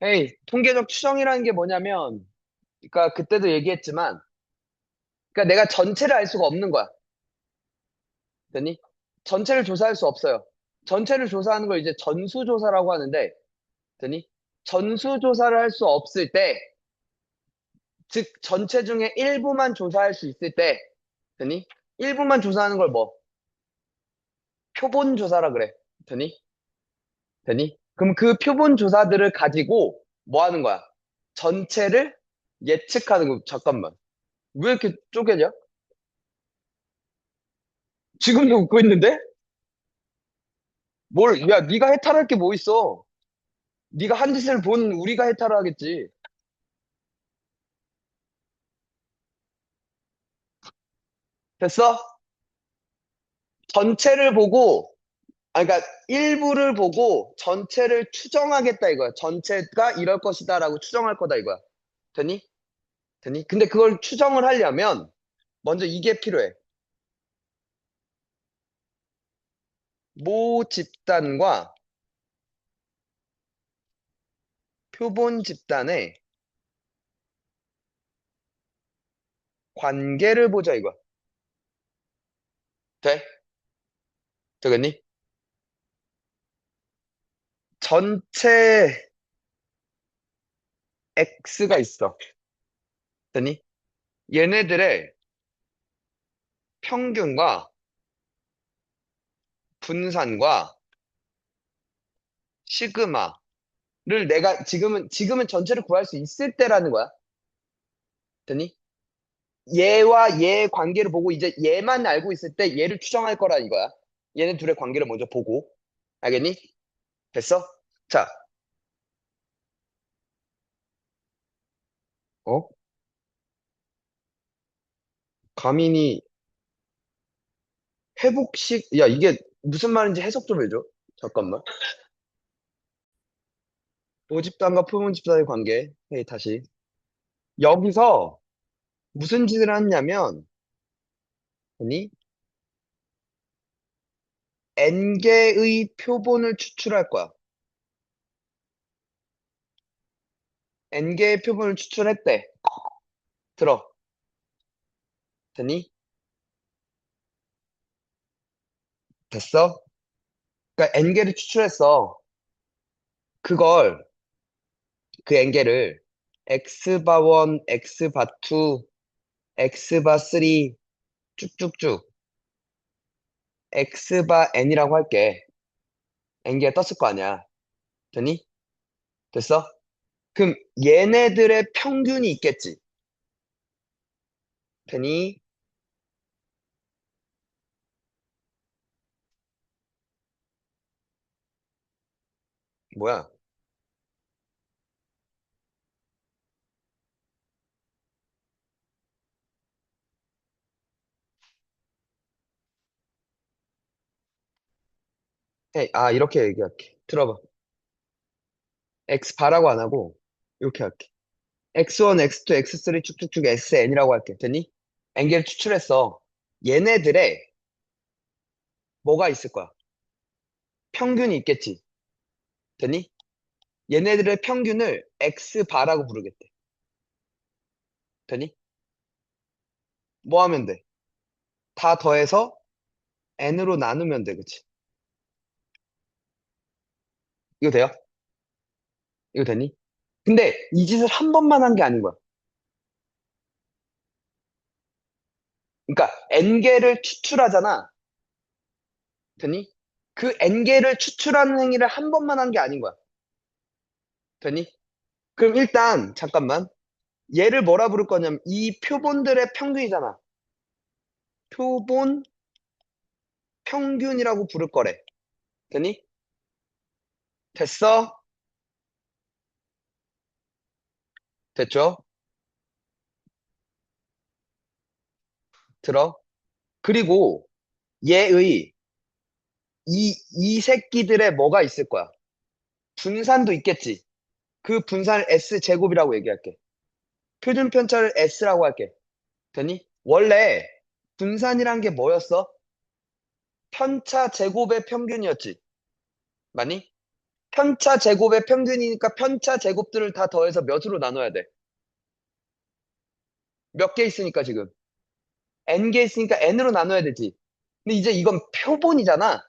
헤이, 통계적 추정이라는 게 뭐냐면, 그러니까 그때도 얘기했지만, 그러니까 내가 전체를 알 수가 없는 거야. 됐니? 전체를 조사할 수 없어요. 전체를 조사하는 걸 이제 전수조사라고 하는데, 됐니? 전수조사를 할 수 없을 때, 즉, 전체 중에 일부만 조사할 수 있을 때, 됐니? 일부만 조사하는 걸 뭐? 표본 조사라 그래. 됐니? 됐니? 그럼 그 표본 조사들을 가지고 뭐 하는 거야? 전체를 예측하는 거. 잠깐만. 왜 이렇게 쪼개냐? 지금도 웃고 있는데? 야, 네가 해탈할 게 뭐 있어? 네가 한 짓을 본 우리가 해탈을 하겠지. 됐어? 전체를 보고, 그러니까 일부를 보고 전체를 추정하겠다 이거야. 전체가 이럴 것이다라고 추정할 거다 이거야. 되니? 되니? 근데 그걸 추정을 하려면 먼저 이게 필요해. 모 집단과 표본 집단의 관계를 보자 이거야. 돼? 되겠니? 전체 X가 있어. 되니? 얘네들의 평균과 분산과 시그마를 내가 지금은 전체를 구할 수 있을 때라는 거야. 되니? 얘와 얘의 관계를 보고 이제 얘만 알고 있을 때 얘를 추정할 거라 이거야. 얘네 둘의 관계를 먼저 보고. 알겠니? 됐어? 자, 어? 가민이 회복식, 야, 이게 무슨 말인지 해석 좀 해줘. 잠깐만. 모집단과 표본집단의 관계. 헤이, 다시. 여기서 무슨 짓을 했냐면, 아니, N개의 표본을 추출할 거야. N개의 표본을 추출했대. 들어. 되니? 됐어? 그러니까 N개를 추출했어. 그걸, 그 N개를 X바 1, X바 2, X바 3 쭉쭉쭉 X바 N이라고 할게. N개가 떴을 거 아니야. 되니? 됐어? 그럼 얘네들의 평균이 있겠지. 되니? 뭐야? 헤이, 이렇게 얘기할게. 들어봐. X바라고 안 하고, 이렇게 할게. X1, X2, X3 쭉쭉쭉 SN이라고 할게. 되니? N개를 추출했어. 얘네들의 뭐가 있을 거야? 평균이 있겠지. 되니? 얘네들의 평균을 X바라고 부르겠대. 되니? 뭐 하면 돼? 다 더해서 N으로 나누면 돼. 그치? 이거 돼요? 이거 되니? 근데 이 짓을 한 번만 한 게 아닌 거야. 그러니까 N개를 추출하잖아. 되니? 그 N개를 추출하는 행위를 한 번만 한 게 아닌 거야. 되니? 그럼 일단 잠깐만. 얘를 뭐라 부를 거냐면 이 표본들의 평균이잖아. 표본 평균이라고 부를 거래. 되니? 됐어? 됐죠? 들어. 그리고 얘의 이 새끼들의 뭐가 있을 거야? 분산도 있겠지. 그 분산을 S제곱이라고 얘기할게. 표준 편차를 S라고 할게. 되니? 원래 분산이란 게 뭐였어? 편차 제곱의 평균이었지. 맞니? 편차 제곱의 평균이니까 편차 제곱들을 다 더해서 몇으로 나눠야 돼? 몇 개 있으니까 지금. n개 있으니까 n으로 나눠야 되지. 근데 이제 이건 표본이잖아.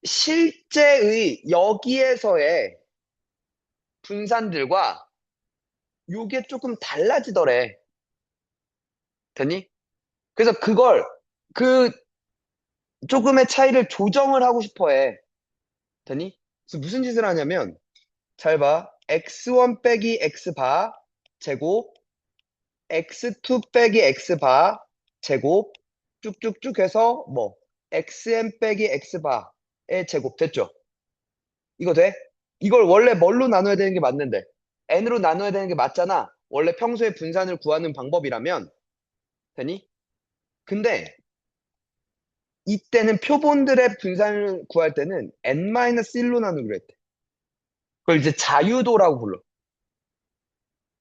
실제의 여기에서의 분산들과 요게 조금 달라지더래. 됐니? 그래서 그 조금의 차이를 조정을 하고 싶어 해. 됐니? 그래서 무슨 짓을 하냐면, 잘 봐. x1 빼기 x바 제곱, x2 빼기 x바 제곱, 쭉쭉쭉 해서 뭐, xn 빼기 x바의 제곱 됐죠? 이거 돼? 이걸 원래 뭘로 나눠야 되는 게 맞는데, n으로 나눠야 되는 게 맞잖아. 원래 평소에 분산을 구하는 방법이라면, 되니? 근데 이때는 표본들의 분산을 구할 때는 n-1로 나누기로 했대. 그걸 이제 자유도라고 불러.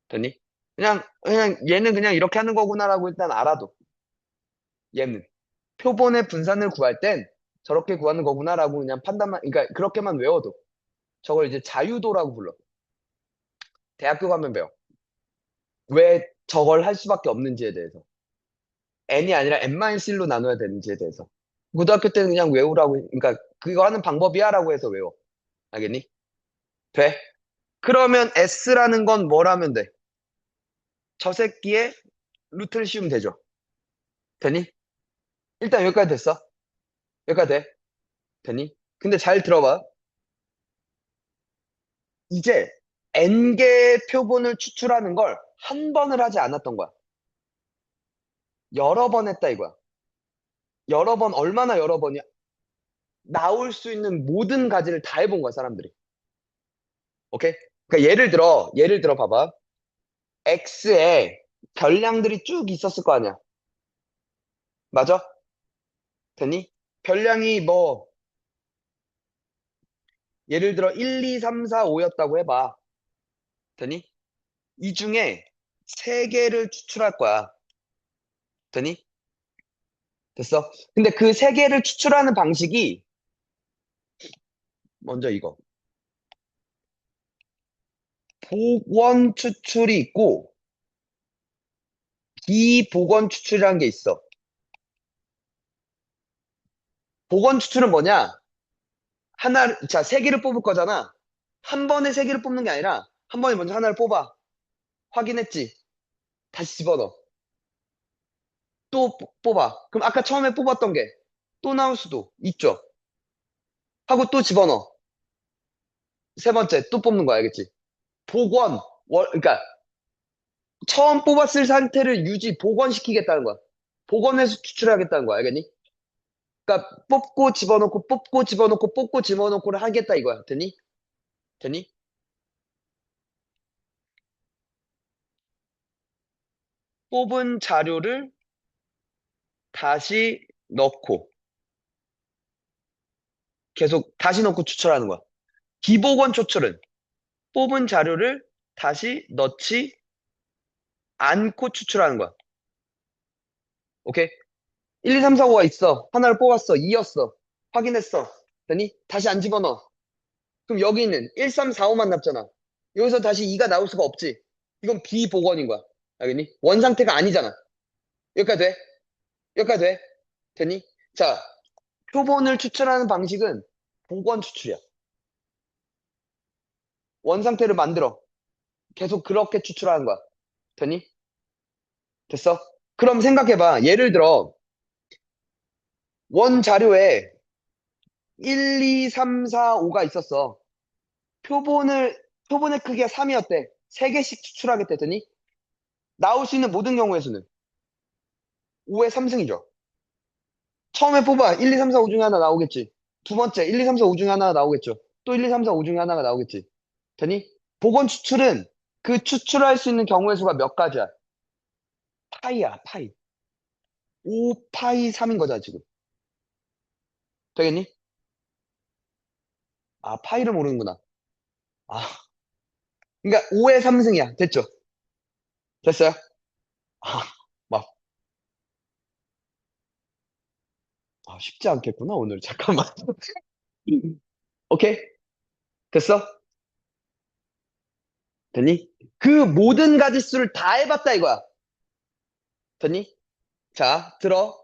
됐니? 그냥 얘는 그냥 이렇게 하는 거구나라고 일단 알아도. 얘는. 표본의 분산을 구할 땐 저렇게 구하는 거구나라고 그냥 판단만, 그러니까 그렇게만 외워도. 저걸 이제 자유도라고 불러. 대학교 가면 배워. 왜 저걸 할 수밖에 없는지에 대해서. n이 아니라 n-1로 나눠야 되는지에 대해서. 고등학교 때는 그냥 외우라고, 그러니까 그거 하는 방법이야라고 해서 외워. 알겠니? 돼? 그러면 s라는 건 뭘 하면 돼? 저 새끼의 루트를 씌우면 되죠. 되니? 일단 여기까지 됐어. 여기까지 돼. 되니? 근데 잘 들어봐. 이제 n개의 표본을 추출하는 걸 한 번을 하지 않았던 거야. 여러 번 했다 이거야. 여러 번, 얼마나 여러 번이야? 나올 수 있는 모든 가지를 다 해본 거야, 사람들이. 오케이? 그러니까 예를 들어 봐봐. x에 별량들이 쭉 있었을 거 아니야. 맞아? 되니? 별량이 뭐, 예를 들어 1, 2, 3, 4, 5였다고 해봐. 되니? 이 중에 세 개를 추출할 거야. 되니? 됐어? 근데 그 세 개를 추출하는 방식이 먼저 이거. 복원 추출이 있고 비복원 추출이라는 게 있어. 복원 추출은 뭐냐? 자, 세 개를 뽑을 거잖아. 한 번에 세 개를 뽑는 게 아니라 한 번에 먼저 하나를 뽑아. 확인했지? 다시 집어넣어. 또 뽑아. 그럼 아까 처음에 뽑았던 게 또 나올 수도 있죠. 하고 또 집어넣어. 세 번째 또 뽑는 거야, 알겠지? 복원. 그러니까 처음 뽑았을 상태를 복원시키겠다는 거야. 복원해서 추출하겠다는 거야, 알겠니? 그러니까 뽑고 집어넣고 뽑고 집어넣고 뽑고 집어넣고를 하겠다 이거야. 되니? 되니? 뽑은 자료를 다시 넣고 계속 다시 넣고 추출하는 거야. 비복원 추출은 뽑은 자료를 다시 넣지 않고 추출하는 거야. 오케이? 1, 2, 3, 4, 5가 있어. 하나를 뽑았어. 2였어. 확인했어. 되니? 다시 안 집어넣어. 그럼 여기는 1, 3, 4, 5만 남잖아. 여기서 다시 2가 나올 수가 없지. 이건 비복원인 거야. 알겠니? 원 상태가 아니잖아. 여기까지 돼? 여기까지 돼? 되니? 자, 표본을 추출하는 방식은 복원 추출이야. 원 상태를 만들어. 계속 그렇게 추출하는 거야. 되니? 됐어? 그럼 생각해봐. 예를 들어, 원 자료에 1, 2, 3, 4, 5가 있었어. 표본의 크기가 3이었대. 3개씩 추출하겠대. 되니? 나올 수 있는 모든 경우의 수는 5의 3승이죠. 처음에 뽑아. 1, 2, 3, 4, 5 중에 하나 나오겠지. 두 번째, 1, 2, 3, 4, 5 중에 하나 나오겠죠. 또 1, 2, 3, 4, 5 중에 하나가 나오겠지. 되니? 복원 추출은 그 추출할 수 있는 경우의 수가 몇 가지야? 파이야, 파이. 5파이 3인 거잖아, 지금. 되겠니? 아, 파이를 모르는구나. 아, 그러니까 5의 3승이야. 됐죠? 됐어요? 아, 막, 쉽지 않겠구나, 오늘. 잠깐만. 오케이? 됐어? 됐니? 그 모든 가지수를 다 해봤다 이거야. 됐니? 자, 들어.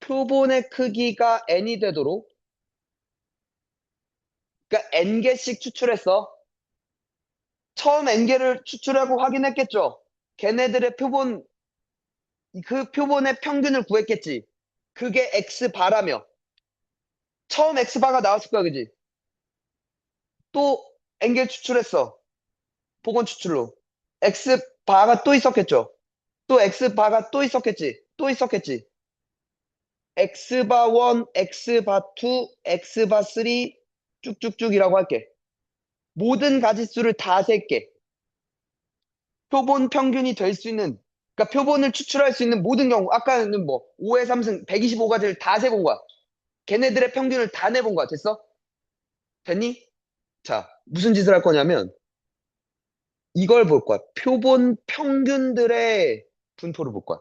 표본의 크기가 n이 되도록, 그러니까 n개씩 추출했어. 처음 n개를 추출하고 확인했겠죠? 걔네들의 표본, 그 표본의 평균을 구했겠지. 그게 x바라며. 처음 x바가 나왔을 거야, 그지? 또 n개 추출했어. 복원 추출로. x바가 또 있었겠죠? 또 x바가 또 있었겠지? 또 있었겠지? x바 1, x바 2, x바 3 쭉쭉쭉이라고 할게. 모든 가지수를 다 셀게. 표본 평균이 될 수 있는, 그러니까 표본을 추출할 수 있는 모든 경우, 아까는 뭐 5의 3승 125가지를 다 세본 거야. 걔네들의 평균을 다 내본 거야. 됐어? 됐니? 자, 무슨 짓을 할 거냐면 이걸 볼 거야. 표본 평균들의 분포를 볼 거야.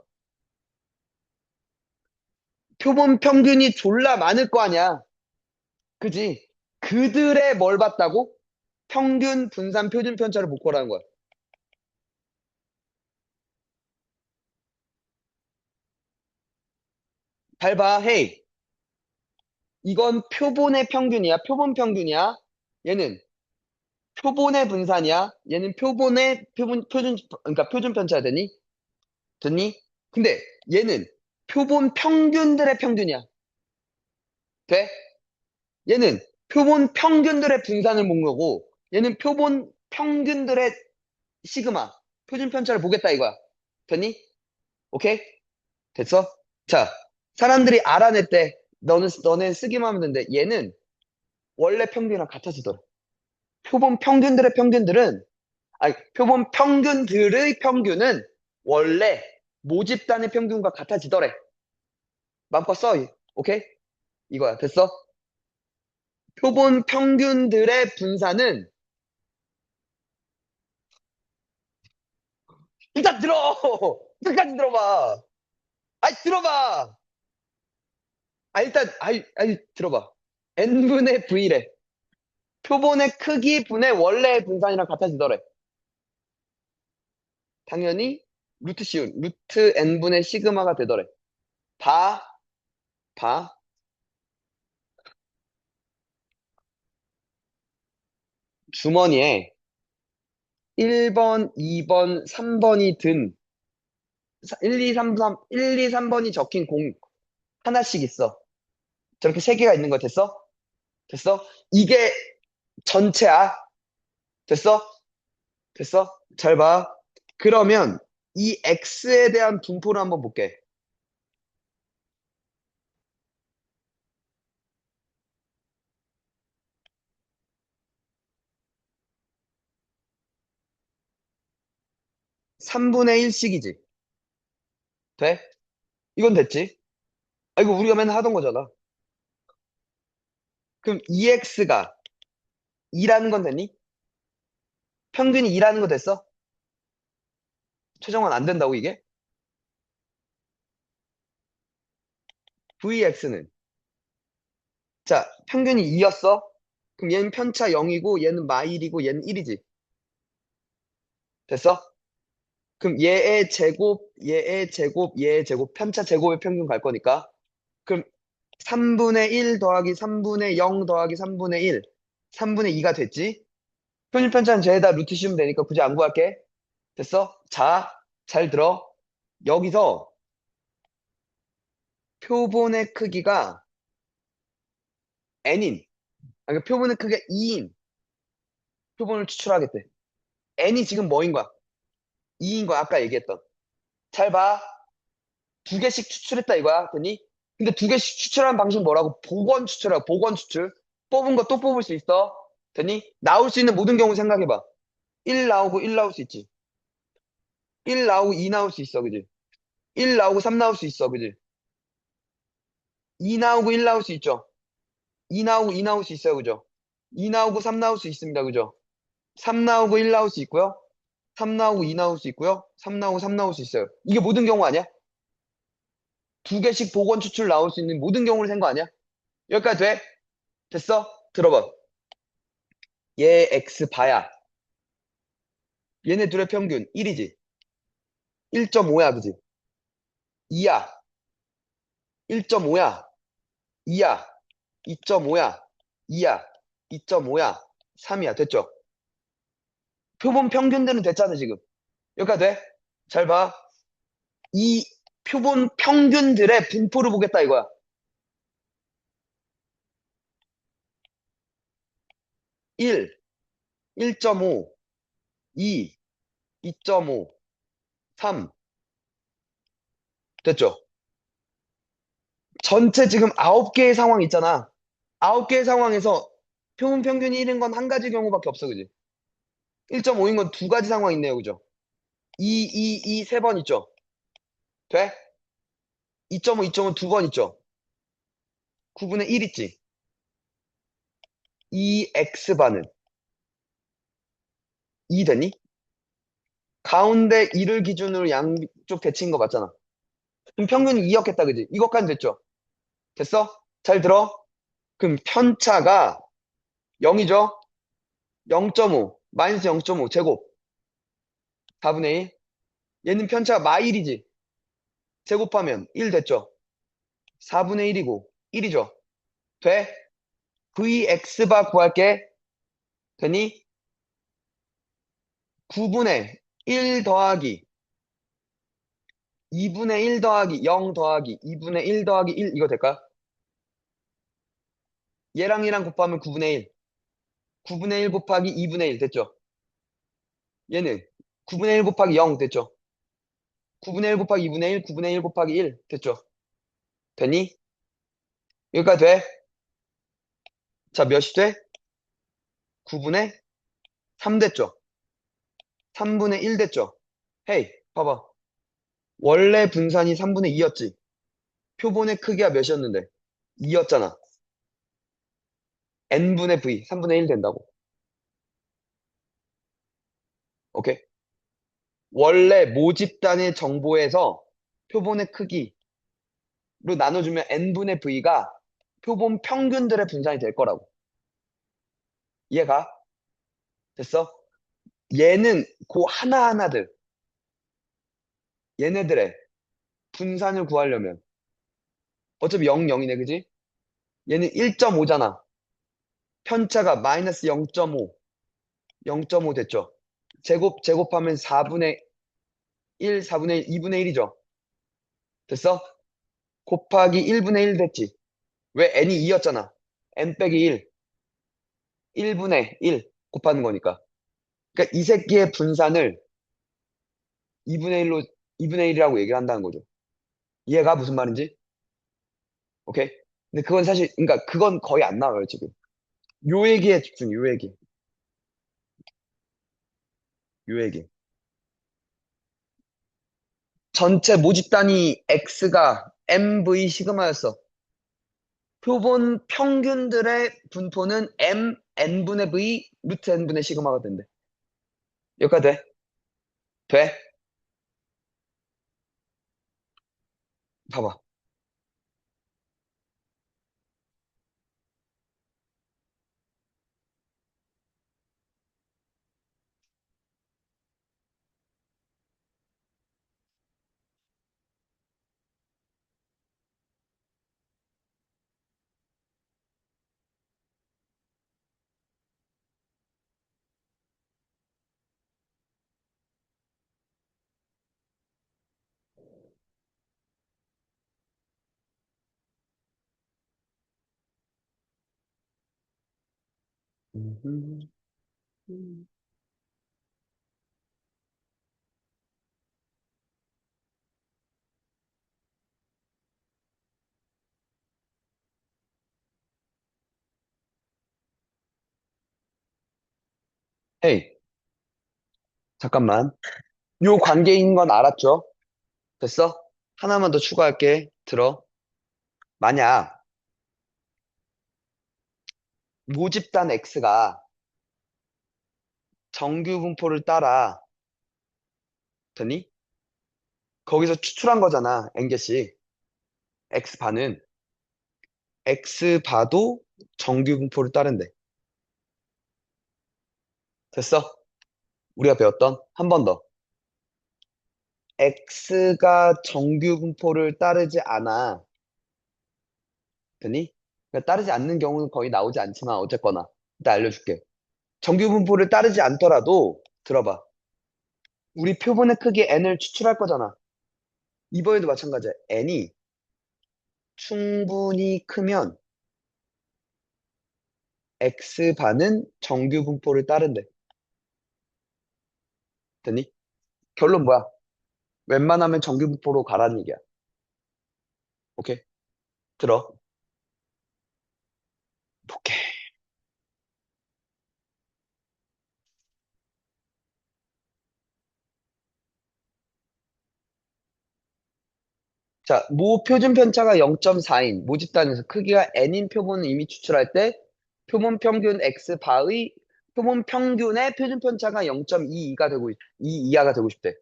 표본 평균이 졸라 많을 거 아니야. 그지? 그들의 뭘 봤다고? 평균, 분산, 표준 편차를 볼 거라는 거야. 잘 봐, 헤이. 이건 표본의 평균이야. 표본 평균이야. 얘는 표본의 분산이야. 얘는 표본의 표준, 그러니까 표준 편차야 되니? 됐니? 근데 얘는 표본 평균들의 평균이야. 돼? 얘는 표본 평균들의 분산을 본 거고, 얘는 표본 평균들의 시그마, 표준 편차를 보겠다 이거야. 됐니? 오케이? 됐어? 자, 사람들이 알아냈대. 너네 쓰기만 하면 되는데, 얘는 원래 평균이랑 같아지더라. 표본 평균들의 평균들은, 아니, 표본 평균들의 평균은 원래 모집단의 평균과 같아지더래. 마음껏 써. 오케이? 이거야. 됐어? 표본 평균들의 분산은 일단 들어! 끝까지 들어봐. 아이, 들어봐. 일단, 들어봐. n분의 v래. 표본의 크기 분의 원래 분산이랑 같아지더래. 당연히 루트 시운, 루트 n분의 시그마가 되더래. 봐, 봐. 주머니에 1번, 2번, 3번이 든 1, 2, 3, 3, 1, 2, 3번이 적힌 공 하나씩 있어. 저렇게 세 개가 있는 거 됐어? 됐어? 이게 전체야. 됐어? 됐어? 잘 봐. 그러면 이 x에 대한 분포를 한번 볼게. 3분의 1씩이지. 돼? 이건 됐지? 이거 우리가 맨날 하던 거잖아. 그럼 2x가 2라는 건 됐니? 평균이 2라는 거 됐어? 최종은 안 된다고 이게? vx는 자, 평균이 2였어? 그럼 얘는 편차 0이고 얘는 마일이고 얘는 1이지. 됐어? 그럼 얘의 제곱, 얘의 제곱, 얘의 제곱, 편차 제곱의 평균 갈 거니까. 그럼 3분의 1 더하기 3분의 0 더하기 3분의 1, 3분의 2가 됐지? 표준 편차는 쟤에다 루트 씌우면 되니까 굳이 안 구할게. 됐어? 자, 잘 들어. 여기서 표본의 크기가 n인, 그러니까 표본의 크기가 2인 표본을 추출하겠대. n이 지금 뭐인 거야? 2인 거야. 아까 얘기했던. 잘 봐. 두 개씩 추출했다 이거야. 됐니? 근데 두 개씩 추출하는 방식 뭐라고? 복원 추출하고 복원 추출. 뽑은 거 또 뽑을 수 있어. 됐니? 나올 수 있는 모든 경우 생각해봐. 1 나오고 1 나올 수 있지. 1 나오고 2 나올 수 있어. 그지? 1 나오고 3 나올 수 있어. 그지? 2 나오고 1 나올 수 있죠. 2 나오고 2 나올 수 있어요. 그죠? 2 나오고 3 나올 수 있습니다. 그죠? 3 나오고 1 나올 수 있고요. 3 나오고 2 나올 수 있고요. 3 나오고 3 나올 수 있어요. 이게 모든 경우 아니야? 두 개씩 복원 추출 나올 수 있는 모든 경우를 센 거 아니야? 여기까지 돼? 됐어? 들어봐. 얘 X 바야. 얘네 둘의 평균 1이지. 1.5야, 그지? 2야. 1.5야. 2야. 2.5야. 2야. 2.5야. 3이야. 됐죠? 표본 평균들은 됐잖아, 지금. 여기까지 돼? 잘 봐. 이 표본 평균들의 분포를 보겠다, 이거야. 1, 1.5, 2, 2.5, 3. 됐죠? 전체 지금 9개의 상황 있잖아. 9개의 상황에서 표본 평균이 1인 건 한 가지 경우밖에 없어, 그지? 1.5인 건 두 가지 상황 있네요, 그죠? 2, 3번 있죠? 돼? 2.5, 2.5 두 번 있죠? 9분의 1 있지? 이 X반은 2 되니? 가운데 1을 기준으로 양쪽 대칭인 거 맞잖아. 그럼 평균이 2였겠다, 그지? 이것까지 됐죠? 됐어? 잘 들어? 그럼 편차가 0이죠? 0.5, 마이너스 0.5 제곱 4분의 1. 얘는 편차가 마일이지. 제곱하면 1 됐죠? 4분의 1이고 1이죠? 돼? Vx바 구할게. 되니? 9분의 1 더하기 2분의 1 더하기 0 더하기 2분의 1 더하기 1 이거 될까? 얘랑 얘랑 곱하면 9분의 1. 9분의 1 곱하기 2분의 1 됐죠? 얘는 9분의 1 곱하기 0 됐죠? 9분의 1 곱하기 2분의 1, 9분의 1 곱하기 1 됐죠? 되니? 여기까지 돼? 자, 몇이 돼? 9분의 3 됐죠? 3분의 1 됐죠? 헤이, 봐봐. 원래 분산이 3분의 2였지? 표본의 크기가 몇이었는데? 2였잖아. n분의 v, 3분의 1 된다고. 오케이? 원래 모집단의 정보에서 표본의 크기로 나눠주면 n분의 v가 표본 평균들의 분산이 될 거라고. 이해가? 됐어? 얘는 그 하나하나들, 얘네들의 분산을 구하려면 어차피 0, 0이네, 그지? 얘는 1.5잖아. 편차가 마이너스 0.5, 0.5 됐죠? 제곱하면 4분의 1, 4분의 1, 2분의 1이죠? 됐어? 곱하기 1분의 1 됐지? 왜 n이 2였잖아. n 빼기 1, 1분의 1 곱하는 거니까. 그러니까 이 새끼의 분산을 2분의 1로, 2분의 1이라고 얘기를 한다는 거죠. 이해가 무슨 말인지? 오케이? 근데 그건 사실, 그러니까 그건 거의 안 나와요, 지금. 요 얘기에 집중, 요 얘기. 요 얘기. 전체 모집 단위 X가 MV 시그마였어. 표본 평균들의 분포는 M, N분의 V, 루트 N분의 시그마가 된대. 여기까지 돼? 돼? 봐봐. 헤이, 잠깐만. 요 관계인 건 알았죠? 됐어? 하나만 더 추가할게. 들어. 만약 모집단 X가 정규 분포를 따라 더니 거기서 추출한 거잖아, N개씩. X바는 X바도 정규분포를 따른대. 됐어? 우리가 배웠던 한 번 더. X가 정규분포를 따르지 않아. 되니? 그러니까 따르지 않는 경우는 거의 나오지 않지만 어쨌거나 일단 알려줄게. 정규분포를 따르지 않더라도 들어봐. 우리 표본의 크기 n을 추출할 거잖아. 이번에도 마찬가지야. n이 충분히 크면 x반은 정규분포를 따른대. 됐니? 결론 뭐야? 웬만하면 정규분포로 가라는 얘기야. 오케이? 들어. 오케이. 자, 모 표준 편차가 0.4인 모집단에서 크기가 n인 표본을 이미 추출할 때 표본 평균 x바의 표본 평균의 표준 편차가 0.22가 되고 2 이하가 되고 싶대.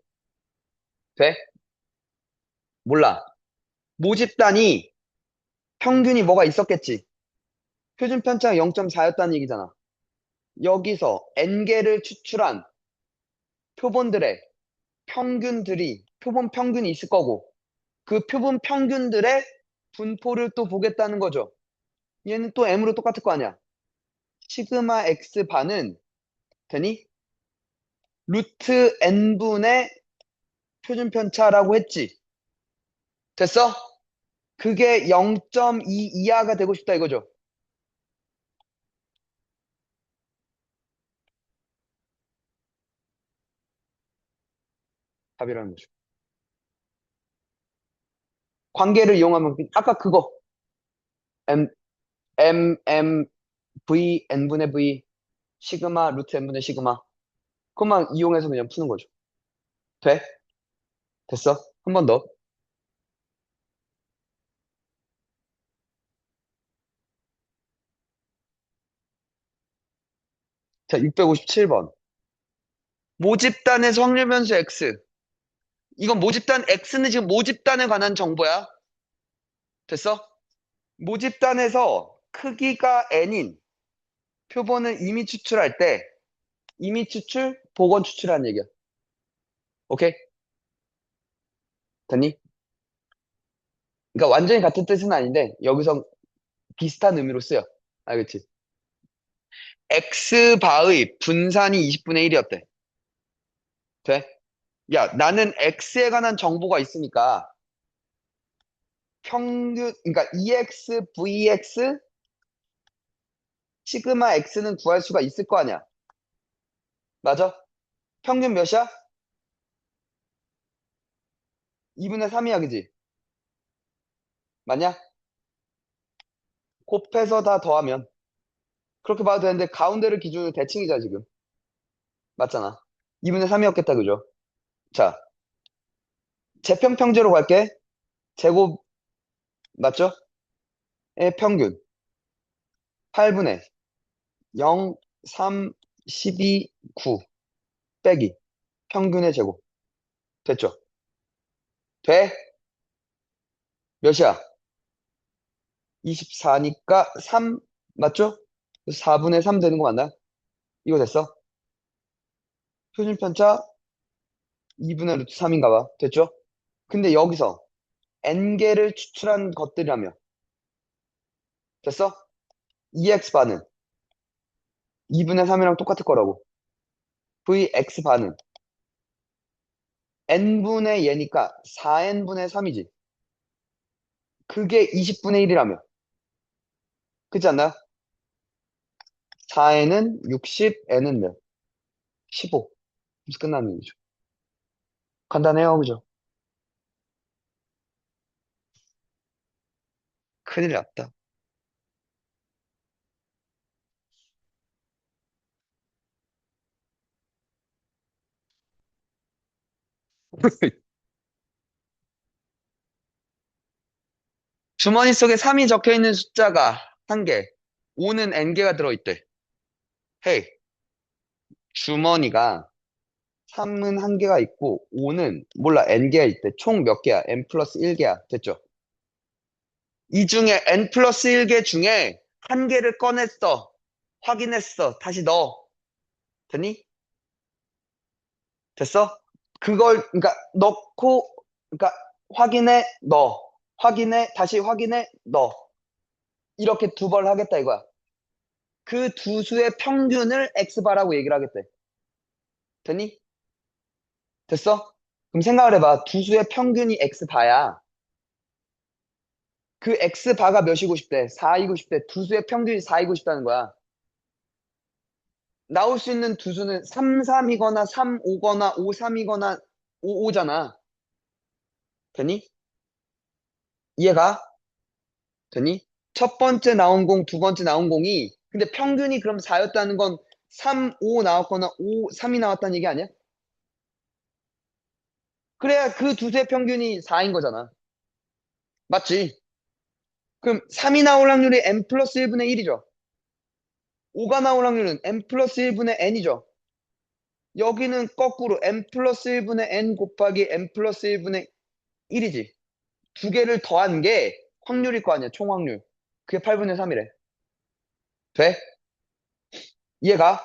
돼? 몰라. 모집단이 평균이 뭐가 있었겠지. 표준 편차가 0.4였다는 얘기잖아. 여기서 n개를 추출한 표본들의 평균들이 표본 평균이 있을 거고 그 표본 평균들의 분포를 또 보겠다는 거죠. 얘는 또 m으로 똑같을 거 아니야. 시그마 x 반은 되니? 루트 n분의 표준 편차라고 했지. 됐어? 그게 0.2 이하가 되고 싶다 이거죠. 답이라는 거죠. 관계를 이용하면 아까 그거 m v n분의 v 시그마 루트 n분의 시그마 그것만 이용해서 그냥 푸는 거죠. 돼? 됐어? 한 번 더. 자, 657번. 모집단의 확률 변수 x. 이건 모집단 x는 지금 모집단에 관한 정보야. 됐어? 모집단에서 크기가 n인 표본을 이미 추출할 때 이미 추출, 복원 추출하는 얘기야. 오케이? 됐니? 그러니까 완전히 같은 뜻은 아닌데 여기서 비슷한 의미로 쓰여. 알겠지? x바의 분산이 20분의 1이었대. 돼? 야, 나는 x에 관한 정보가 있으니까 평균, 그러니까 EX, VX, 시그마 X는 구할 수가 있을 거 아니야. 맞아? 평균 몇이야? 2분의 3이야, 그지? 맞냐? 곱해서 다 더하면. 그렇게 봐도 되는데, 가운데를 기준으로 대칭이자, 지금. 맞잖아. 2분의 3이었겠다, 그죠? 자, 제평평제로 갈게. 제곱, 맞죠? 의 평균. 8분의 0, 3, 12, 9 빼기. 평균의 제곱. 됐죠? 돼? 몇이야? 24니까 3, 맞죠? 4분의 3 되는 거 맞나? 이거 됐어? 표준편차 2분의 루트 3인가 봐. 됐죠? 근데 여기서 n개를 추출한 것들이라며. 됐어? EX반은 2분의 3이랑 똑같을 거라고. VX반은 n분의 얘니까 4n분의 3이지. 그게 20분의 1이라며. 그렇지 않나요? 4n은 60, n은 몇? 15. 그래서 끝나는 얘기죠. 간단해요, 그죠? 큰일 났다. 주머니 속에 3이 적혀 있는 숫자가 한 개, 5는 n개가 들어있대. 헤이, 주머니가 3은 한 개가 있고 5는 몰라 n개가 있대. 총 몇 개야? n 플러스 1개야. 됐죠? 이 중에 n 플러스 1개 중에 한 개를 꺼냈어. 확인했어. 다시 넣어. 됐니? 됐어? 그걸, 그러니까 넣고, 그러니까 확인해, 넣어. 확인해, 다시 확인해, 넣어. 이렇게 두 번 하겠다 이거야. 그 두 수의 평균을 x바라고 얘기를 하겠대. 됐니? 됐어? 그럼 생각을 해봐. 두 수의 평균이 x바야. 그 x바가 몇이고 싶대? 4이고 싶대. 두 수의 평균이 4이고 싶다는 거야. 나올 수 있는 두 수는 3, 3이거나 3, 5거나 5, 3이거나 5, 5잖아. 됐니? 이해가? 됐니? 첫 번째 나온 공, 두 번째 나온 공이 근데 평균이 그럼 4였다는 건 3, 5 나왔거나 5, 3이 나왔다는 얘기 아니야? 그래야 그 두 수의 평균이 4인 거잖아. 맞지? 그럼 3이 나올 확률이 n 플러스 1분의 1이죠. 5가 나올 확률은 n 플러스 1분의 n이죠. 여기는 거꾸로 n 플러스 1분의 n 곱하기 n 플러스 1분의 1이지. 두 개를 더한 게 확률일 거 아니야, 총 확률. 그게 8분의 3이래. 돼? 이해가?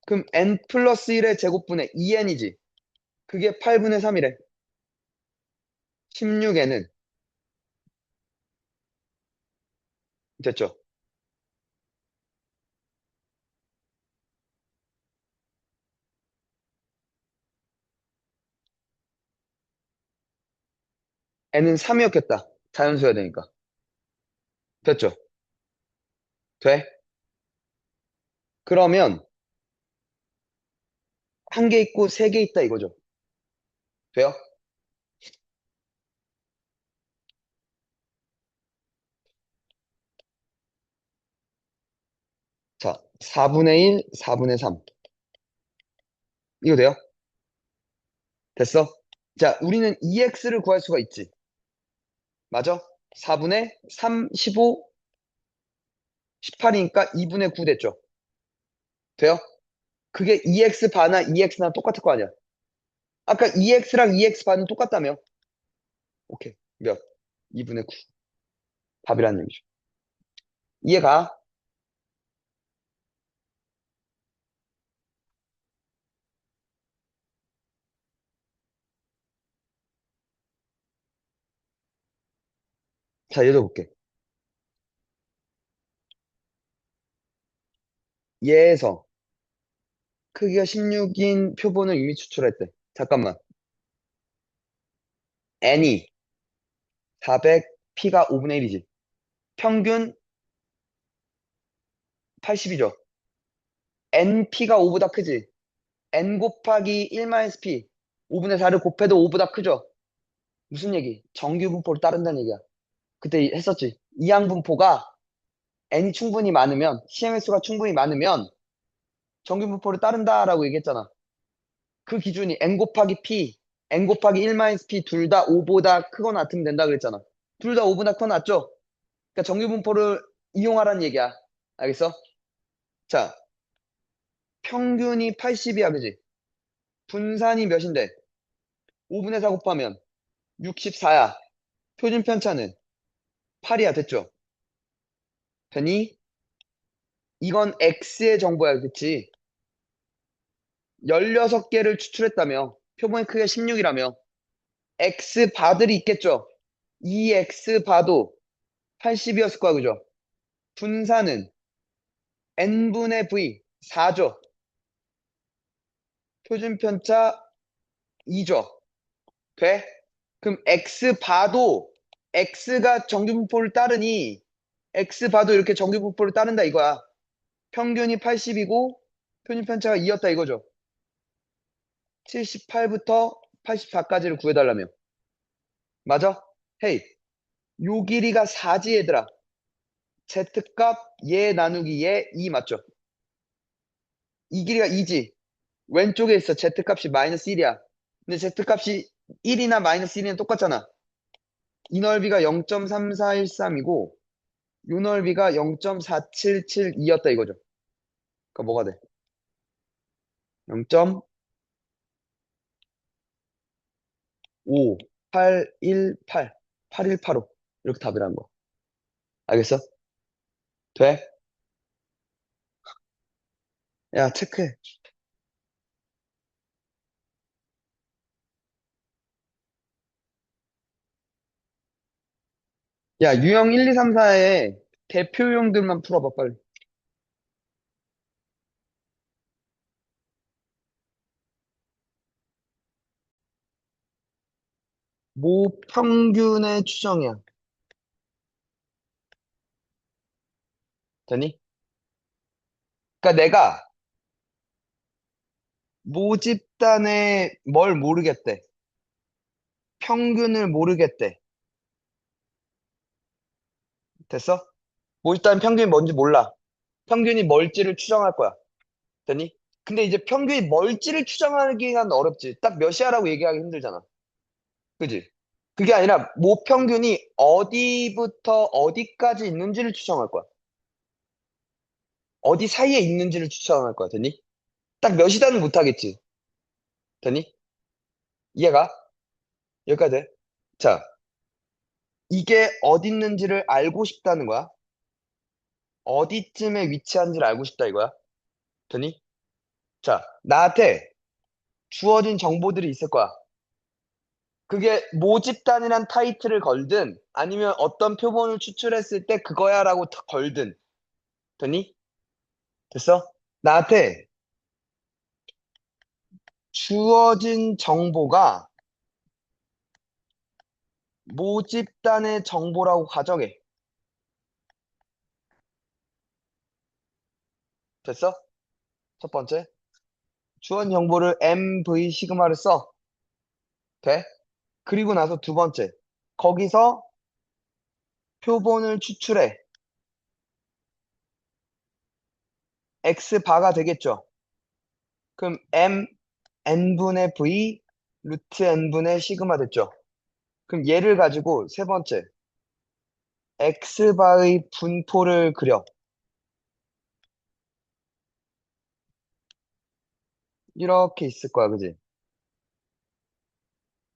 그럼 n 플러스 1의 제곱분의 2n이지. 그게 8분의 3이래. 16n은 됐죠? n은 3이었겠다. 자연수야 되니까. 됐죠? 돼? 그러면 한 개 있고 세 개 있다 이거죠. 돼요? 자, 4분의 1, 4분의 3. 이거 돼요? 됐어? 자, 우리는 2x를 구할 수가 있지. 맞아? 4분의 3, 15, 18이니까 2분의 9 됐죠? 돼요? 그게 2x 반나 2x나 똑같을 거 아니야? 아까 2x랑 2x 반은 똑같다며? 오케이. 몇? 2분의 9. 답이라는 얘기죠. 이해가? 자, 읽어볼게. 얘에서 크기가 16인 표본을 이미 추출했대. 잠깐만. n이 400, p가 5분의 1이지. 평균 80이죠. np가 5보다 크지. n 곱하기 1-p. 5분의 4를 곱해도 5보다 크죠. 무슨 얘기? 정규 분포를 따른다는 얘기야. 그때 했었지. 이항 분포가 n이 충분히 많으면, CM의 수가 충분히 많으면 정규 분포를 따른다라고 얘기했잖아. 그 기준이 n 곱하기 p, n 곱하기 1-p 둘 다 5보다 크거나 같으면 된다 그랬잖아. 둘 다 5보다 크거나 같죠? 그러니까 정규 분포를 이용하라는 얘기야. 알겠어? 자, 평균이 80이야, 그지? 분산이 몇인데? 5분의 4 곱하면 64야. 표준 편차는 8이야, 됐죠? 되니? 이건 X의 정보야, 그치? 16개를 추출했다며. 표본의 크기가 16이라며. X 바들이 있겠죠? 이 X 바도 80이었을 거야, 그죠? 분산은 N분의 V 4죠. 표준 편차 2죠. 돼? 그럼 X 바도 X가 정규분포를 따르니 X 바도 이렇게 정규분포를 따른다 이거야. 평균이 80이고 표준 편차가 2였다 이거죠. 78부터 84까지를 구해달라며. 맞아? 헤이, 요 길이가 4지 얘들아. Z값 얘 나누기 얘 2 맞죠? 이 길이가 2지. 왼쪽에 있어. Z값이 마이너스 1이야. 근데 Z값이 1이나 마이너스 1이나 똑같잖아. 이 넓이가 0.3413이고 요 넓이가 0.4772였다 이거죠. 그러니까 뭐가 돼? 0.5818, 8185 이렇게 답이라는 거. 알겠어? 돼? 야, 체크해. 야, 유형 1, 2, 3, 4의 대표용들만 풀어봐, 빨리. 모평균의 추정이야. 되니? 그러니까 내가 모집단에 뭘 모르겠대. 평균을 모르겠대. 됐어? 모집단 평균이 뭔지 몰라. 평균이 뭘지를 추정할 거야. 되니? 근데 이제 평균이 뭘지를 추정하기가 어렵지. 딱 몇이야라고 얘기하기 힘들잖아. 그지? 그게 아니라 모평균이 어디부터 어디까지 있는지를 추정할 거야. 어디 사이에 있는지를 추정할 거야. 되니? 딱 몇이다는 못하겠지. 되니? 이해가? 여기까지 돼? 자, 이게 어디 있는지를 알고 싶다는 거야. 어디쯤에 위치한지를 알고 싶다 이거야. 되니? 자, 나한테 주어진 정보들이 있을 거야. 그게 모집단이란 타이틀을 걸든 아니면 어떤 표본을 추출했을 때 그거야라고 걸든. 되니? 됐어? 나한테 주어진 정보가 모집단의 정보라고 가정해. 됐어? 첫 번째. 주어진 정보를 MV 시그마를 써. 돼? 그리고 나서 두 번째. 거기서 표본을 추출해. X바가 되겠죠. 그럼 M N분의 V 루트 N분의 시그마 됐죠. 그럼 얘를 가지고 세 번째. X바의 분포를 그려. 이렇게 있을 거야. 그지?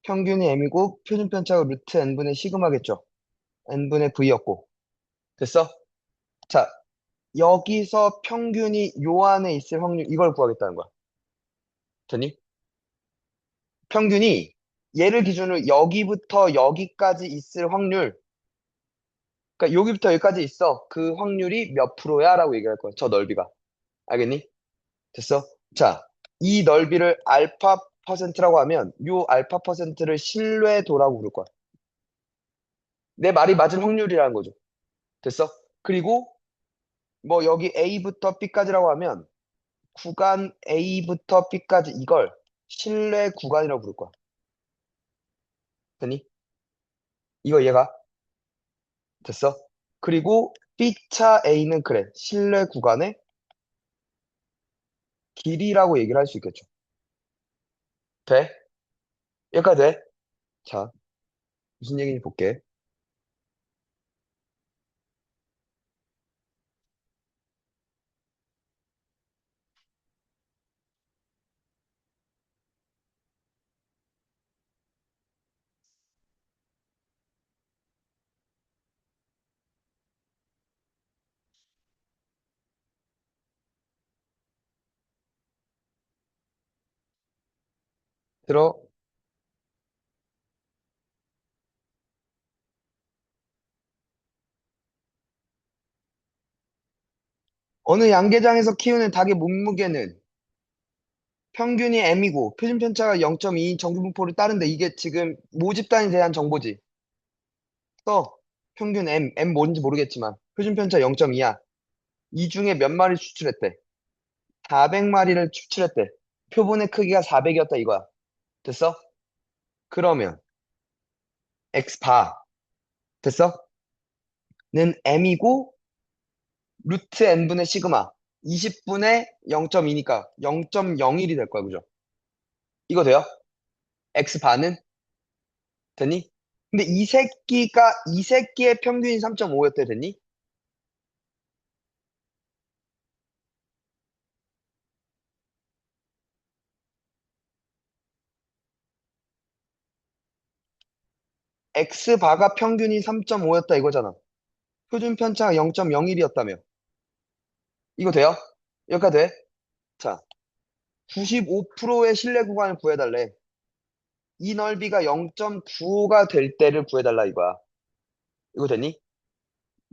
평균이 M이고 표준 편차가 루트 N분의 시그마겠죠. N분의 V였고. 됐어? 자, 여기서 평균이 요 안에 있을 확률, 이걸 구하겠다는 거야. 되니? 평균이 얘를 기준으로 여기부터 여기까지 있을 확률, 그러니까 여기부터 여기까지 있어. 그 확률이 몇 프로야? 라고 얘기할 거야. 저 넓이가. 알겠니? 됐어? 자, 이 넓이를 알파 퍼센트라고 하면 요 알파 퍼센트를 신뢰도라고 부를 거야. 내 말이 맞을 확률이라는 거죠. 됐어? 그리고 뭐 여기 A부터 B까지라고 하면 구간 A부터 B까지 이걸 신뢰 구간이라고 부를 거야. 됐니? 이거 얘가 됐어? 그리고 B차 A는 그래. 신뢰 구간의 길이라고 얘기를 할 수 있겠죠. 돼? 여기까지 돼? 자, 무슨 얘기인지 볼게. 들어. 어느 양계장에서 키우는 닭의 몸무게는 평균이 M이고 표준 편차가 0.2인 정규분포를 따른데 이게 지금 모집단에 대한 정보지. 또 평균 M 뭔지 모르겠지만 표준 편차 0.2야. 이 중에 몇 마리 추출했대? 400마리를 추출했대. 표본의 크기가 400이었다 이거야. 됐어? 그러면 X 바 됐어? 는 M이고 루트 N분의 시그마 20분의 0.2니까 0.01이 될 거야. 그죠? 이거 돼요? X 바는 됐니? 근데 이 새끼의 평균이 3.5였대 됐니? X 바가 평균이 3.5였다 이거잖아. 표준 편차가 0.01이었다며. 이거 돼요? 여기까지 돼? 자, 95%의 실내 구간을 구해달래. 이 넓이가 0.95가 될 때를 구해달라 이거야. 이거 되니?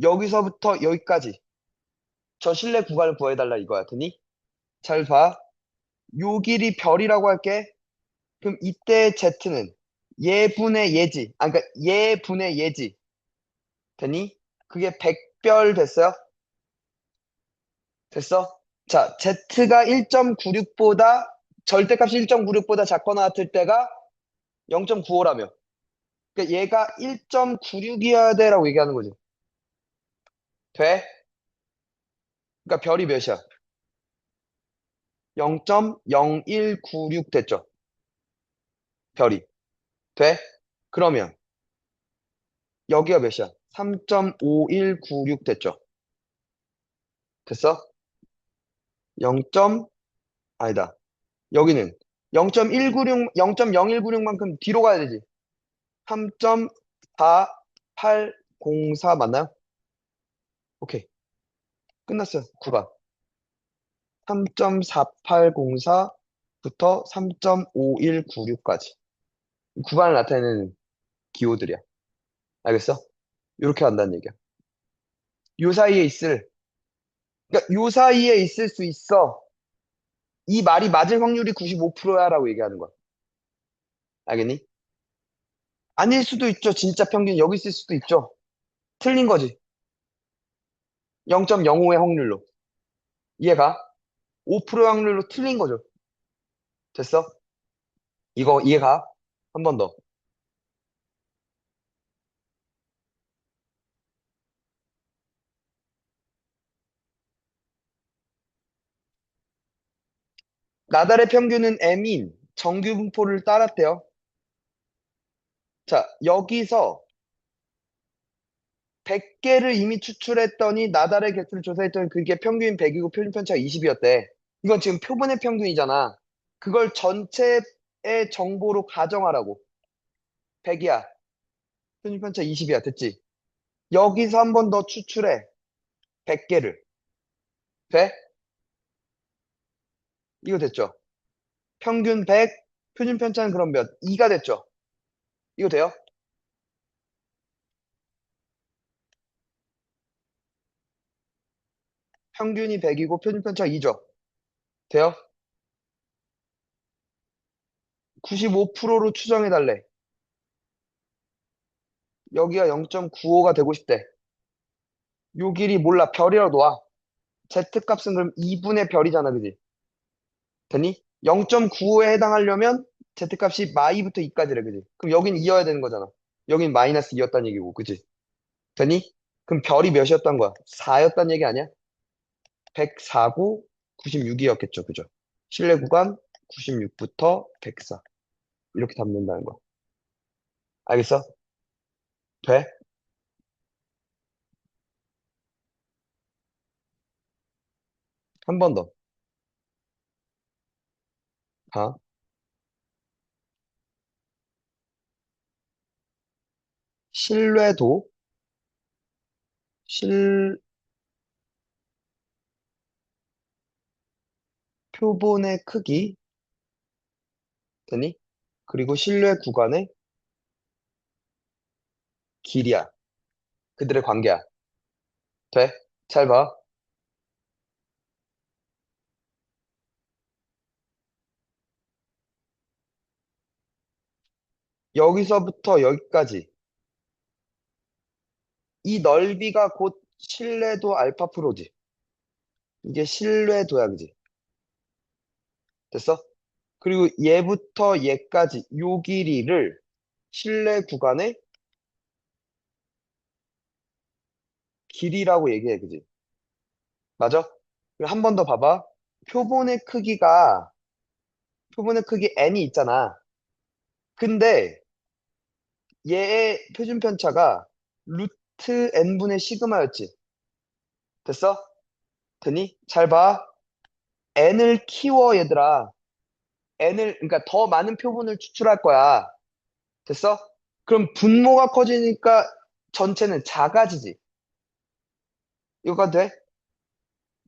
여기서부터 여기까지 저 실내 구간을 구해달라 이거야. 되니? 잘 봐. 요 길이 별이라고 할게. 그럼 이때 Z는 예분의 예지. 아, 그러니까 예분의 예지. 되니? 그게 100별 됐어요? 됐어? 자, Z가 1.96보다 절대값이 1.96보다 작거나 같을 때가 0.95라며. 그러니까 얘가 1.96이어야 돼라고 얘기하는 거지. 돼? 그러니까 별이 몇이야? 0.0196 됐죠? 별이. 돼? 그러면 여기가 몇이야? 3.5196 됐죠? 됐어? 0. 아니다. 여기는 0.196, 0.0196만큼 뒤로 가야 되지. 3.4804 맞나요? 오케이. 끝났어요. 구간. 3.4804부터 3.5196까지. 구간을 나타내는 기호들이야. 알겠어? 이렇게 한다는 얘기야. 요 사이에 있을, 그러니까 요 사이에 있을 수 있어. 이 말이 맞을 확률이 95%야 라고 얘기하는 거야. 알겠니? 아닐 수도 있죠. 진짜 평균 여기 있을 수도 있죠. 틀린 거지. 0.05의 확률로. 이해가? 5% 확률로 틀린 거죠. 됐어? 이거 이해가? 한 번 더. 나달의 평균은 M인 정규 분포를 따랐대요. 자, 여기서 100개를 이미 추출했더니 나달의 개수를 조사했더니 그게 평균 100이고 표준 편차가 20이었대. 이건 지금 표본의 평균이잖아. 그걸 전체의 정보로 가정하라고. 100이야. 표준 편차 20이야. 됐지? 여기서 한 번 더 추출해. 100개를. 돼? 이거 됐죠? 평균 100, 표준 편차는 그럼 몇? 2가 됐죠? 이거 돼요? 평균이 100이고 표준 편차가 2죠? 돼요? 95%로 추정해달래. 여기가 0.95가 되고 싶대. 요 길이 몰라. 별이라도 놔. Z값은 그럼 2분의 별이잖아. 그지? 되니? 0.95에 해당하려면 Z값이 마이부터 2까지래. 그지? 그럼 여긴 2여야 되는 거잖아. 여긴 마이너스 2였다는 얘기고. 그지? 되니? 그럼 별이 몇이었던 거야? 4였단 얘기 아니야? 104고 96이었겠죠. 그죠? 실내 구간 96부터 104. 이렇게 담는다는 거야. 알겠어? 돼? 한 번 더. 가. 신뢰도, 실, 표본의 크기, 되니? 그리고 신뢰 구간의 길이야. 그들의 관계야. 돼? 잘 봐. 여기서부터 여기까지. 이 넓이가 곧 신뢰도 알파 프로지. 이게 신뢰도야, 그지? 됐어? 그리고 얘부터 얘까지 요 길이를 신뢰 구간의 길이라고 얘기해, 그지? 맞아? 그리고 한 번 더 봐봐. 표본의 크기가, 표본의 크기 n이 있잖아. 근데 얘의 표준 편차가 루트 n분의 시그마였지. 됐어? 되니? 잘 봐. n을 키워, 얘들아. 그러니까 더 많은 표본을 추출할 거야. 됐어? 그럼 분모가 커지니까 전체는 작아지지. 이거가 돼?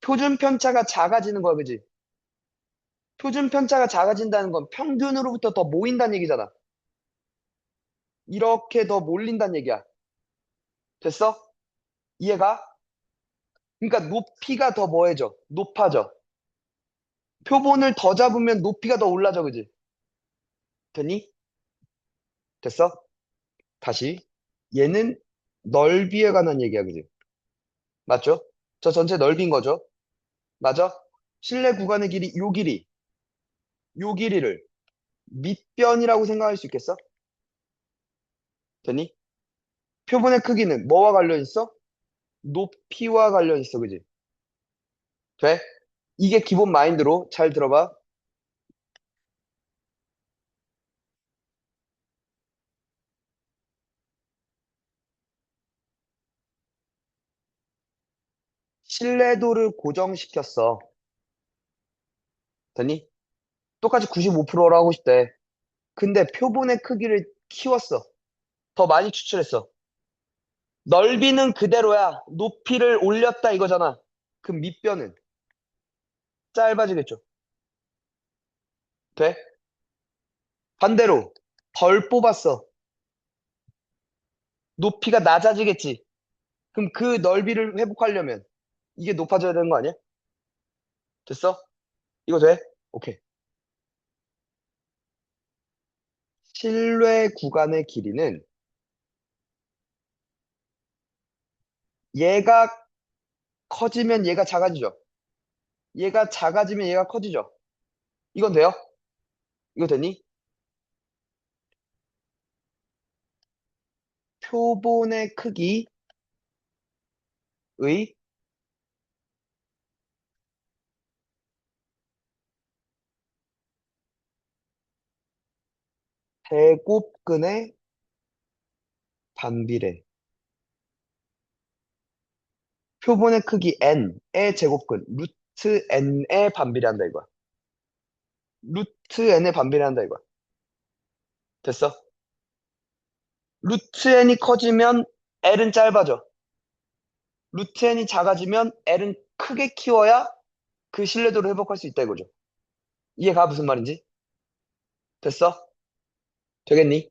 표준 편차가 작아지는 거야, 그지? 표준 편차가 작아진다는 건 평균으로부터 더 모인다는 얘기잖아. 이렇게 더 몰린다는 얘기야. 됐어? 이해가? 그러니까 높이가 더 뭐해져? 높아져. 표본을 더 잡으면 높이가 더 올라져, 그지? 됐니? 됐어? 다시. 얘는 넓이에 관한 얘기야, 그지? 맞죠? 저 전체 넓이인 거죠? 맞아? 실내 구간의 길이, 요 길이를 밑변이라고 생각할 수 있겠어? 됐니? 표본의 크기는 뭐와 관련 있어? 높이와 관련 있어, 그지? 돼? 이게 기본 마인드로 잘 들어봐. 신뢰도를 고정시켰어. 됐니? 똑같이 95%로 하고 싶대. 근데 표본의 크기를 키웠어. 더 많이 추출했어. 넓이는 그대로야. 높이를 올렸다 이거잖아. 그 밑변은 짧아지겠죠. 돼? 반대로 덜 뽑았어. 높이가 낮아지겠지. 그럼 그 넓이를 회복하려면 이게 높아져야 되는 거 아니야? 됐어? 이거 돼? 오케이. 실외 구간의 길이는 얘가 커지면 얘가 작아지죠. 얘가 작아지면 얘가 커지죠. 이건 돼요? 이거 되니? 표본의 크기의 제곱근의 반비례. 표본의 크기 n의 제곱근, 루트 n의 반비례한다 이거야. 루트 n의 반비례한다 이거야. 됐어? 루트 n이 커지면 l은 짧아져. 루트 n이 작아지면 l은 크게 키워야 그 신뢰도를 회복할 수 있다 이거죠. 이해가 무슨 말인지? 됐어? 되겠니?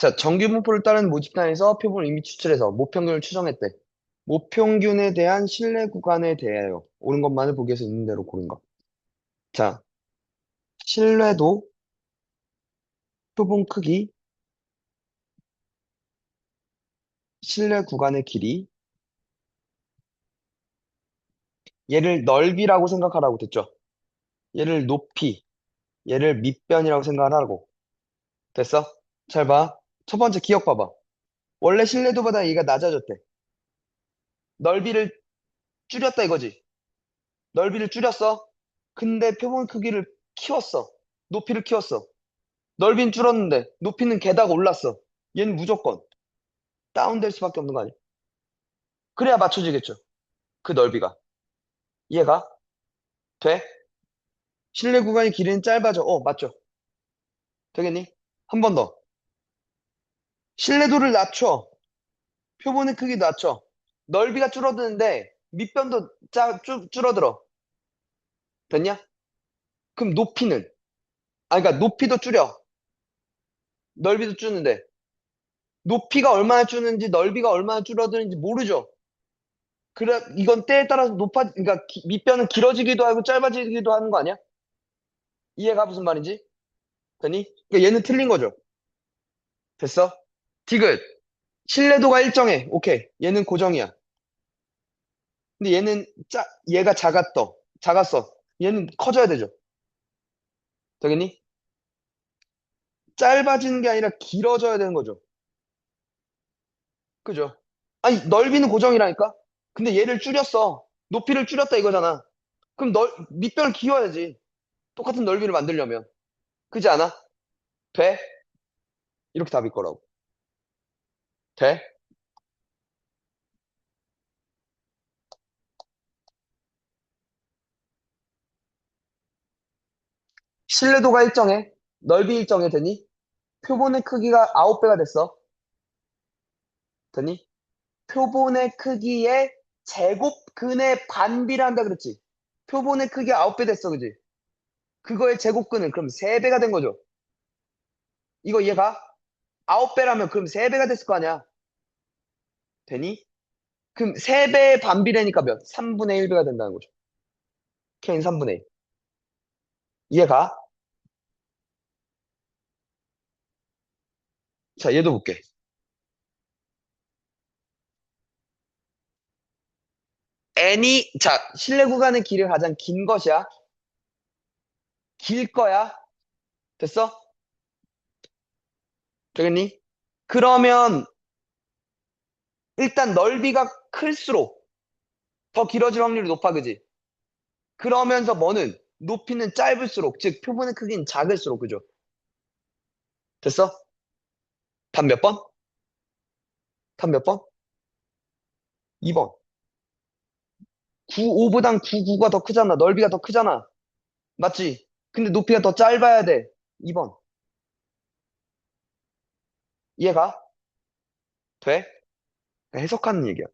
자, 정규분포를 따르는 모집단에서 표본을 이미 추출해서 모평균을 추정했대. 모평균에 대한 신뢰 구간에 대하여 옳은 것만을 보기 위해서 있는 대로 고른 것. 자, 신뢰도, 표본 크기, 신뢰 구간의 길이, 얘를 넓이라고 생각하라고 됐죠? 얘를 높이, 얘를 밑변이라고 생각하라고. 됐어? 잘 봐. 첫 번째 기억 봐봐. 원래 신뢰도보다 얘가 낮아졌대. 넓이를 줄였다 이거지. 넓이를 줄였어. 근데 표본 크기를 키웠어. 높이를 키웠어. 넓이는 줄었는데 높이는 게다가 올랐어. 얘는 무조건 다운될 수밖에 없는 거 아니야? 그래야 맞춰지겠죠. 그 넓이가. 이해가? 돼? 실내 구간의 길이는 짧아져. 맞죠? 되겠니? 한 번 더. 신뢰도를 낮춰. 표본의 크기 낮춰. 넓이가 줄어드는데 밑변도 줄어들어. 됐냐? 그럼 높이는? 그러니까 높이도 줄여. 넓이도 줄는데 높이가 얼마나 줄는지 넓이가 얼마나 줄어드는지 모르죠. 그래 이건 때에 따라서 그러니까 밑변은 길어지기도 하고 짧아지기도 하는 거 아니야? 이해가 무슨 말인지? 됐니? 그러니까 얘는 틀린 거죠. 됐어? 디귿. 신뢰도가 일정해. 오케이. 얘는 고정이야. 근데 얘가 작았어. 얘는 커져야 되죠. 되겠니? 짧아지는 게 아니라 길어져야 되는 거죠. 그죠? 아니, 넓이는 고정이라니까? 근데 얘를 줄였어. 높이를 줄였다 이거잖아. 그럼 밑변을 기워야지. 똑같은 넓이를 만들려면. 그지 않아? 돼? 이렇게 답일 거라고. 돼? 신뢰도가 일정해. 넓이 일정해, 되니? 표본의 크기가 9배가 됐어. 되니? 표본의 크기의 제곱근의 반비례한다 그랬지? 표본의 크기 9배 됐어, 그지? 그거의 제곱근은 그럼 3배가 된 거죠. 이거 이해가? 9배라면 그럼 3배가 됐을 거 아니야. 되니? 그럼 3배의 반비례니까 몇? 3분의 1배가 된다는 거죠. K는 3분의 1. 이해가? 자, 얘도 볼게. 자, 실내 구간의 길이 가장 긴 것이야. 길 거야. 됐어? 되겠니? 그러면 일단 넓이가 클수록 더 길어질 확률이 높아, 그지? 그러면서 뭐는 높이는 짧을수록, 즉 표본의 크기는 작을수록, 그죠? 됐어? 답 몇 번? 답 몇 번? 2번. 9, 5보단 9, 9가 더 크잖아. 넓이가 더 크잖아. 맞지? 근데 높이가 더 짧아야 돼. 2번. 이해가? 돼? 해석하는 얘기야.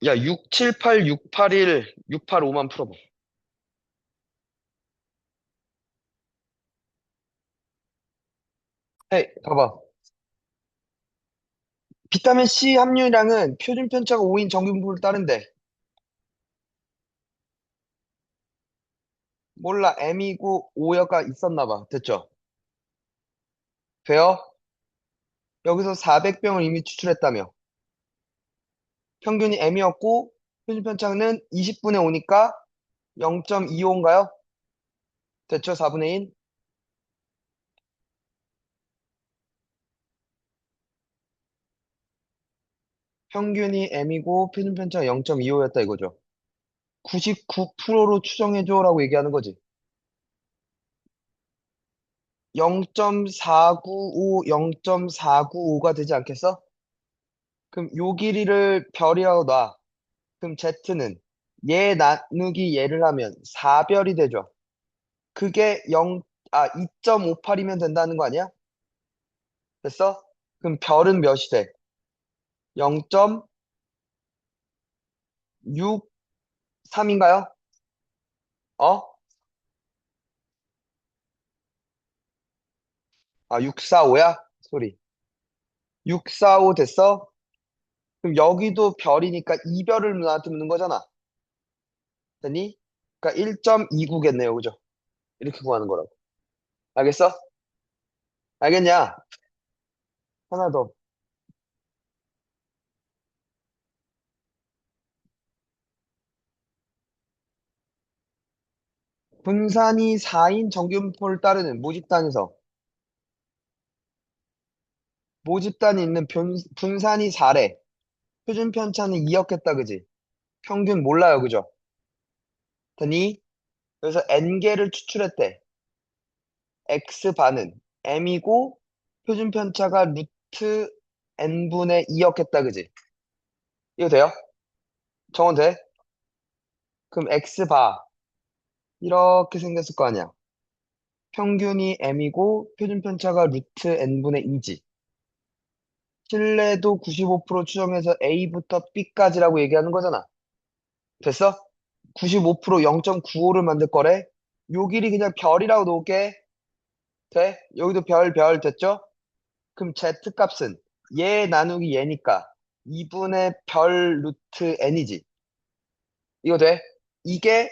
야, 6, 7, 8, 6, 8, 1, 6, 8, 5만 풀어봐. 헤이, 봐봐. 비타민 C 함유량은 표준 편차가 5인 정규분포를 따른대. 몰라, M이고 5여가 있었나 봐. 됐죠? 돼요? 여기서 400병을 이미 추출했다며. 평균이 M이었고, 표준 편차는 20분의 5니까 0.25인가요? 됐죠? 4분의 1? 평균이 M이고, 표준 편차가 0.25였다 이거죠. 99%로 추정해줘라고 얘기하는 거지. 0.495, 0.495가 되지 않겠어? 그럼 요 길이를 별이라고 놔. 그럼 Z는 얘 나누기 얘를 하면 4별이 되죠. 그게 2.58이면 된다는 거 아니야? 됐어? 그럼 별은 몇이 돼? 0.63인가요? 어? 645야? 소리. 645 됐어? 그럼 여기도 별이니까 2별을 나한테 묻는 거잖아. 됐니? 그러니까 1.29겠네요. 그죠? 이렇게 구하는 거라고. 알겠어? 알겠냐? 하나 더. 분산이 4인 정규분포를 따르는 모집단에서 모집단이 있는 분산이 4래. 표준 편차는 2였겠다, 그지? 평균 몰라요, 그죠? 됐니? 그래서 n개를 추출했대. x반은 m이고 표준 편차가 루트 n분의 2였겠다, 그지? 이거 돼요? 정원 돼? 그럼 x바 이렇게 생겼을 거 아니야. 평균이 m이고 표준 편차가 루트 n분의 2지. 신뢰도 95% 추정해서 A부터 B까지라고 얘기하는 거잖아. 됐어? 95% 0.95를 만들 거래. 요 길이 그냥 별이라고 놓을게. 돼? 여기도 별 됐죠? 그럼 Z 값은 얘 나누기 얘니까 2분의 별 루트 n이지. 이거 돼? 이게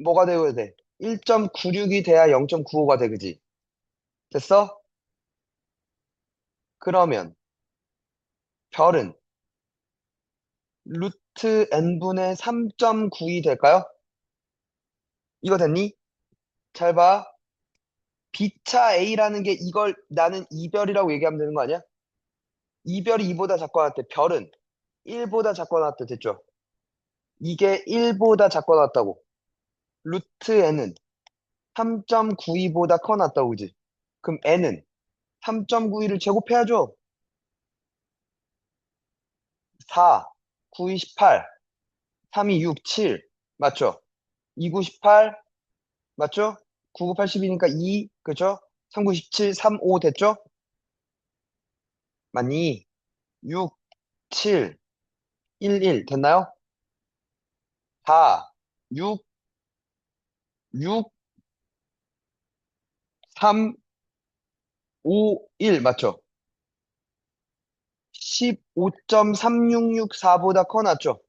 뭐가 되어야 돼? 1.96이 돼야 0.95가 돼, 그지? 됐어? 그러면 별은 루트 n분의 3.92 될까요? 이거 됐니? 잘 봐. B차 A라는 게 이걸 나는 이별이라고 얘기하면 되는 거 아니야? 이별이 2보다 작거나 같대. 별은 1보다 작거나 같대. 됐죠? 이게 1보다 작거나 같다고. 루트 n은 3.92보다 커 낫다고, 그지? 그럼 n은 3.92를 제곱해야죠. 4, 9, 28, 3, 2, 6, 7. 맞죠? 2, 9, 18. 맞죠? 9, 9, 80이니까 2. 그죠? 3, 9, 17, 3, 5 됐죠? 맞니? 6, 7, 1, 1 됐나요? 4, 6, 6, 3, 5, 1 맞죠? 15.3664보다 커 낫죠?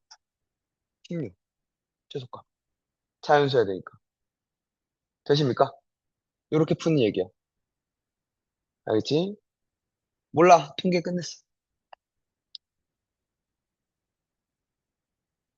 16. 최소값. 자연수야 되니까. 되십니까? 이렇게 푸는 얘기야. 알겠지? 몰라. 통계 끝냈어.